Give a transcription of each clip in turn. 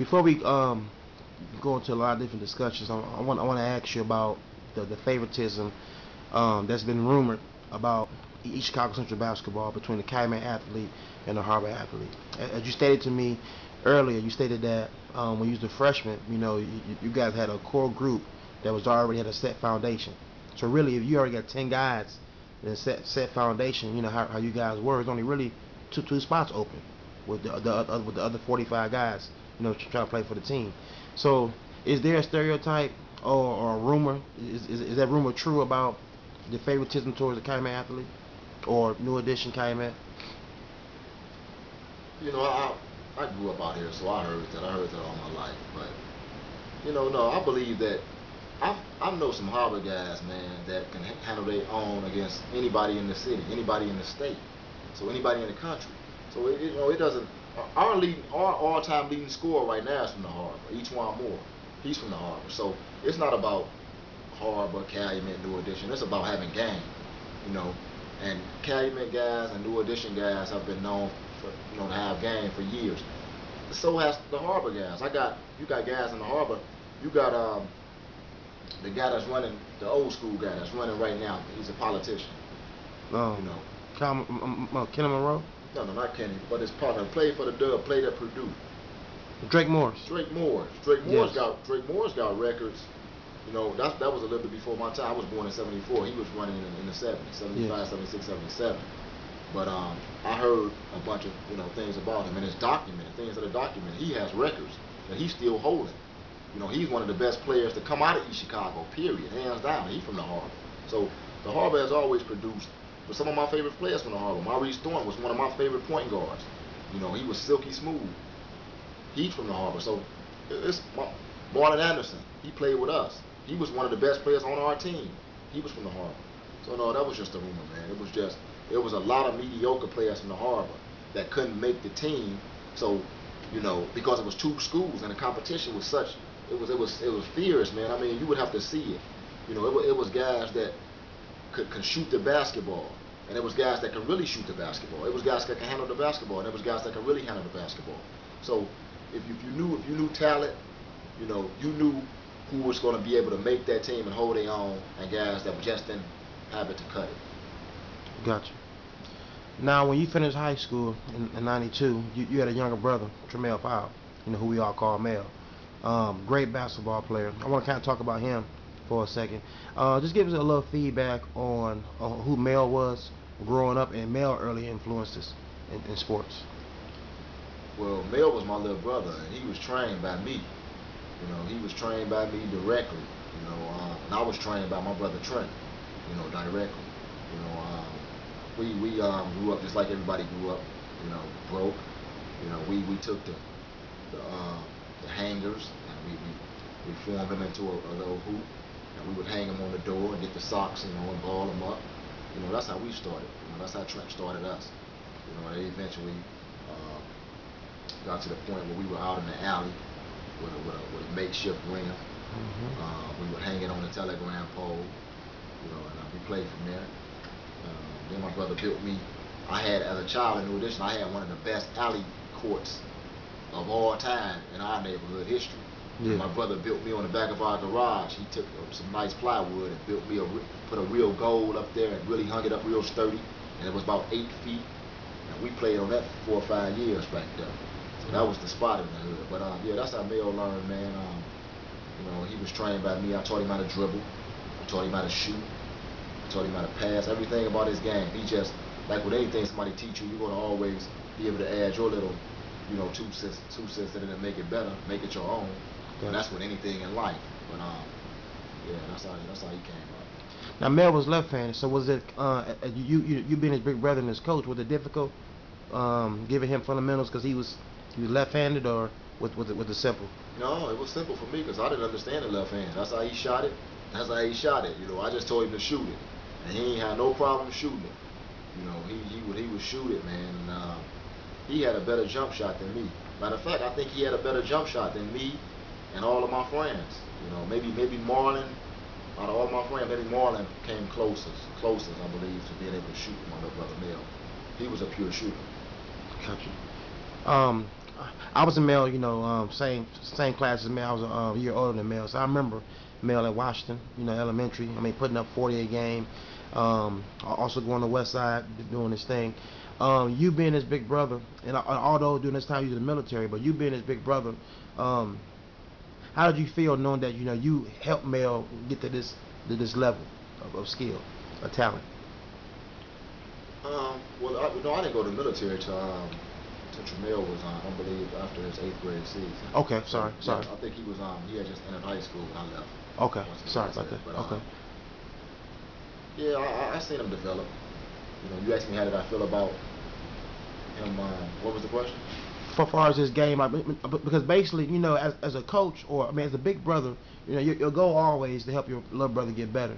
Before we go into a lot of different discussions, I want to ask you about the favoritism that's been rumored about East Chicago Central basketball between the Calumet athlete and the Harbor athlete. As you stated to me earlier, you stated that when you was a freshman, you guys had a core group that was already had a set foundation. So really, if you already got 10 guys in a set foundation, how you guys were, it's only really two spots open with with the other 45 guys, trying to play for the team. So is there a stereotype or a rumor? Is that rumor true about the favoritism towards the Calumet athlete or New Edition Calumet? I grew up out here, so I heard that. I heard that all my life. But no, I believe that I know some Harbor guys, man, that can handle their own against anybody in the city, anybody in the state, so anybody in the country. So it doesn't. Our all-time leading scorer right now is from the Harbor. Each-Wan Moore, he's from the Harbor. So it's not about Harbor, Calumet, New Edition. It's about having game, you know. And Calumet guys and New Edition guys have been known for to have game for years. So has the Harbor guys. You got guys in the Harbor. You got the guy that's running, the old school guy that's running right now. He's a politician. Oh, You know. Kenny Monroe, No, not Kenny, but his partner played for the Dub, played at Purdue. Drake Morris. Drake Morris. Drake Morris got records. That was a little bit before my time. I was born in '74. He was running in the '70s, '75, Yes. '76, '77. But I heard a bunch of things about him, and it's documented. Things that are documented. He has records that he's still holding. He's one of the best players to come out of East Chicago. Period, hands down. He's from the Harbor. So the Harbor has always produced. But some of my favorite players from the Harbor. Maurice Thorne was one of my favorite point guards. He was silky smooth. He's from the Harbor. So it's Marlon Anderson. He played with us. He was one of the best players on our team. He was from the Harbor. So no, that was just a rumor, man. It was a lot of mediocre players from the Harbor that couldn't make the team. So, because it was two schools and the competition was such, it was fierce, man. I mean, you would have to see it. It was guys that could shoot the basketball, and it was guys that could really shoot the basketball. It was guys that could handle the basketball, and it was guys that could really handle the basketball. So, if you knew talent, you knew who was going to be able to make that team and hold their own, and guys that just didn't have it to cut it. Gotcha. Now, when you finished high school in '92, you had a younger brother, Tremel Powell, who we all call Mel. Great basketball player. I want to kind of talk about him for a second. Just give us a little feedback on who Mel was growing up and Mel early influences in sports. Well, Mel was my little brother, and he was trained by me. He was trained by me directly. And I was trained by my brother Trent. Directly. You know, we grew up just like everybody grew up. Broke. We took the hangers and we formed them into a little hoop, and we would hang them on the door and get the socks, and ball them up. That's how we started. That's how Trent started us. They eventually got to the point where we were out in the alley with a makeshift rim. We would hang it on the telegram pole, and we played from there. Then my brother built me. As a child in New Edition, I had one of the best alley courts of all time in our neighborhood history. Yeah. My brother built me on the back of our garage. He took some nice plywood and built me put a real goal up there and really hung it up real sturdy. And it was about 8 feet. And we played on that for 4 or 5 years back there. So that was the spot in the hood. But yeah, that's how Mel learned, man. He was trained by me. I taught him how to dribble. I taught him how to shoot. I taught him how to pass. Everything about his game. He just, like with anything somebody teach you, you're going to always be able to add your little, 2 cents in it and make it better, make it your own. Gotcha. And that's with anything in life. But yeah, that's how he came up. Now Mel was left-handed, so was it you being his big brother and his coach? Was it difficult giving him fundamentals because he was left-handed, or was it simple? No, it was simple for me because I didn't understand the left hand. That's how he shot it. That's how he shot it. I just told him to shoot it, and he ain't had no problem shooting it. He would shoot it, man. And, he had a better jump shot than me. Matter of fact, I think he had a better jump shot than me and all of my friends. Maybe Marlon, out of all my friends, maybe Marlon came closest, I believe, to being able to shoot my little brother Mel. He was a pure shooter. Gotcha. I was a male, same class as Mel. I was a year older than Mel, so I remember Mel at Washington, elementary. I mean, putting up 40 a game. Also going to West Side, doing this thing. You being his big brother, and although during this time you was in the military, but you being his big brother, how did you feel knowing that you helped Mel get to this level of skill, of talent? Well, I didn't go to the military till Tramel was I believe after his 8th grade season. Okay, So sorry. yeah, I think he had just entered high school when I left. Okay, Once he sorry was about there. that. But Okay. yeah, I seen him develop. You asked me how did I feel about him. What was the question? For far as this game, because basically, as a coach or I mean, as a big brother, your goal always to help your little brother get better.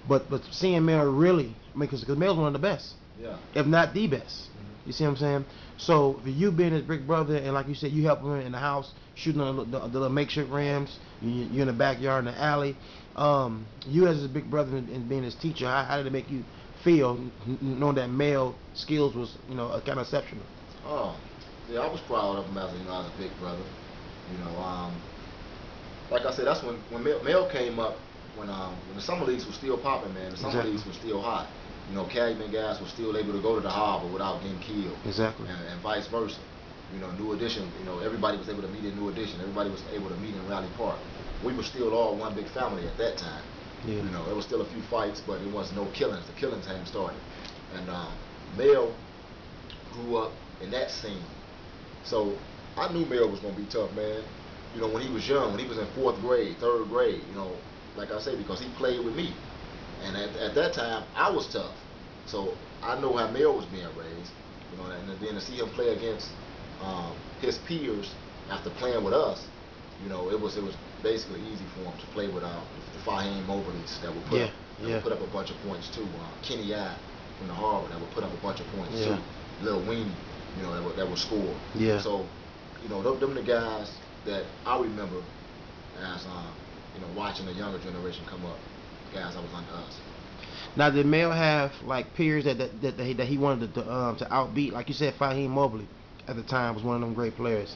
But seeing Mel really, I mean, because Mel's one of the best, Yeah. if not the best. Mm-hmm. You see what I'm saying? So for you being his big brother, and like you said, you help him in the house, shooting on the little makeshift rims. You're in the backyard in the alley. You as his big brother and being his teacher, how did it make you feel knowing that Mel skills was kind of exceptional? Oh, yeah, I was proud of him as as a big brother. Like I said, that's when Mel came up when the summer leagues were still popping, man. The summer Exactly. leagues were still hot. Calumet guys were still able to go to the harbor without getting killed. Exactly. And vice versa. New Edition, everybody was able to meet in New Edition. Everybody was able to meet in Rally Park. We were still all one big family at that time. Yeah. There was still a few fights, but it was no killings. The killings hadn't started. And Mel grew up in that scene. So I knew Mel was going to be tough, man. When he was young, when he was in 4th grade, 3rd grade, like I say, because he played with me. And at that time, I was tough. So I know how Mel was being raised. And then to see him play against his peers after playing with us, it was basically easy for him to play with the Fahim Mobleys that would put up a bunch of points too. Kenny I from the Harbor that would put up a bunch of points too. Lil Weenie, that would score. Yeah. So, them the guys that I remember as watching the younger generation come up, guys that was under us. Now, did Mel have like peers that he wanted to outbeat? Like you said, Fahim Mobley at the time was one of them great players.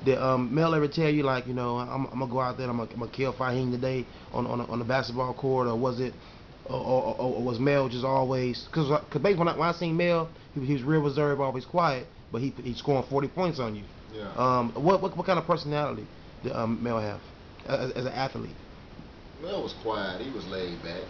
Did Mel ever tell you like I'm gonna go out there and I'm gonna kill Fahim today on the basketball court, or was it or was Mel just always because basically when I seen Mel, he was real reserved, always quiet, but he's scoring 40 points on you. Yeah. What kind of personality did Mel have as an athlete? Mel was quiet. He was laid back.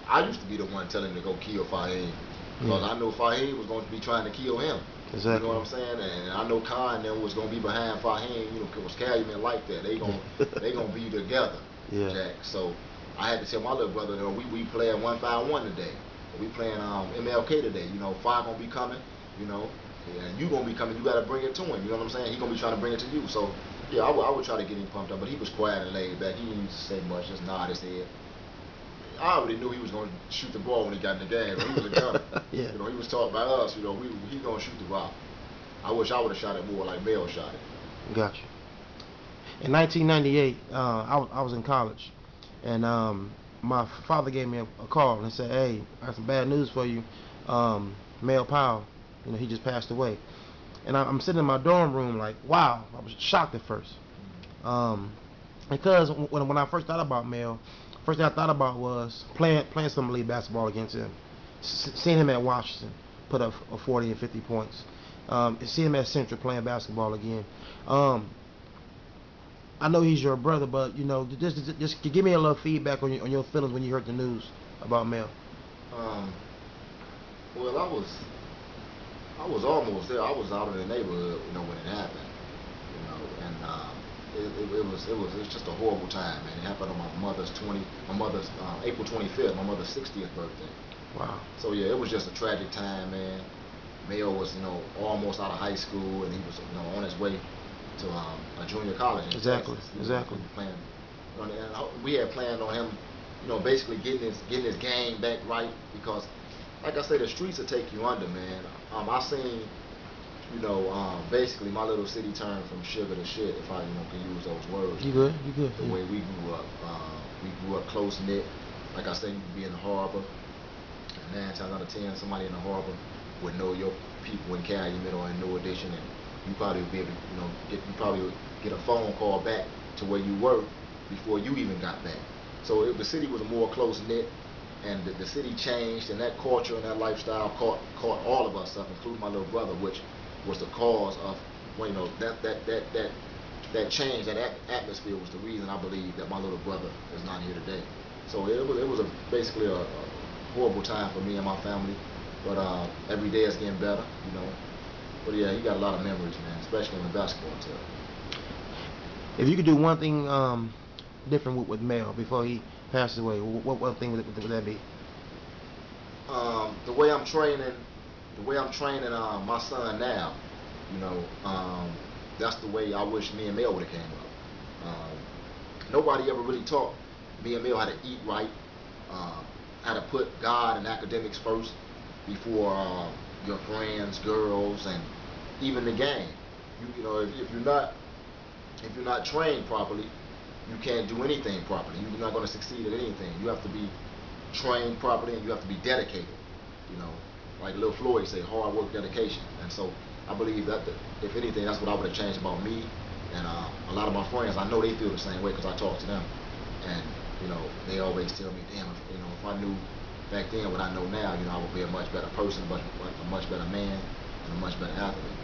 I used to be the one telling him to go kill Fahim because I know Fahim was going to be trying to kill him. Exactly. You know what I'm saying? And I know Khan them was going to be behind Fahim. Because Calumet like that. They gonna be together. Yeah. Jack. So I had to tell my little brother, we playing 1-5-1 today. We playing MLK today. Fire gonna be coming. And you gonna be coming. You gotta bring it to him. You know what I'm saying? He gonna be trying to bring it to you. So yeah, I would try to get him pumped up, but he was quiet and laid back. He didn't used to say much, just nod his head. I already knew he was going to shoot the ball when he got in the game. He was a gunner. Yeah. He was taught by us. He going to shoot the rock. I wish I would have shot it more like Mel shot it. Gotcha. In 1998, I was in college, and my father gave me a call and said, "Hey, I have some bad news for you. Mel Powell, he just passed away." And I'm sitting in my dorm room like, wow, I was shocked at first. Because when I first thought about Mel, first thing I thought about was playing some league basketball against him. Seeing him at Washington put up 40 and 50 points. Seeing him at Central playing basketball again. I know he's your brother, but just give me a little feedback on your feelings when you heard the news about Mel. Well, I was almost there. I was out in the neighborhood, when it happened. And it was just a horrible time, man. It happened on my mother's April 25th, my mother's 60th birthday. Wow. So yeah, it was just a tragic time, man. Mel was, almost out of high school, and he was, on his way to a junior college in Texas. Exactly. Playing, and we had planned on him, basically getting his game back right because, like I say, the streets will take you under, man. I seen, basically my little city turned from sugar to shit, if I, can use those words. You good? The way we grew up close knit. Like I said, you could be in the harbor. 9 times out of 10, somebody in the harbor would know your people in Calumet or in New Edition, and you probably would be able to, probably would get a phone call back to where you were before you even got back. So the city was more close knit, and the city changed, and that culture and that lifestyle caught all of us up, including my little brother, which was the cause of, well, you know, that change, that atmosphere was the reason I believe that my little brother is not here today. So it was basically a horrible time for me and my family, but every day it's getting better, you know. But yeah, he got a lot of memories, man, especially in the basketball too. If you could do one thing different with Mel before he passed away, what thing would that be? The way I'm training, my son now, you know, that's the way I wish me and Mel would have came up. Nobody ever really taught me and Mel how to eat right, how to put God and academics first before your friends, girls, and even the game. You know, if you're not trained properly, you can't do anything properly. You're not going to succeed at anything. You have to be trained properly, and you have to be dedicated. You know, like Lil Floyd say, hard work, dedication. And so I believe that if anything, that's what I would have changed about me. And a lot of my friends, I know they feel the same way because I talk to them. And you know, they always tell me, damn, if I knew back then what I know now, you know, I would be a much better person, a much better man, and a much better athlete.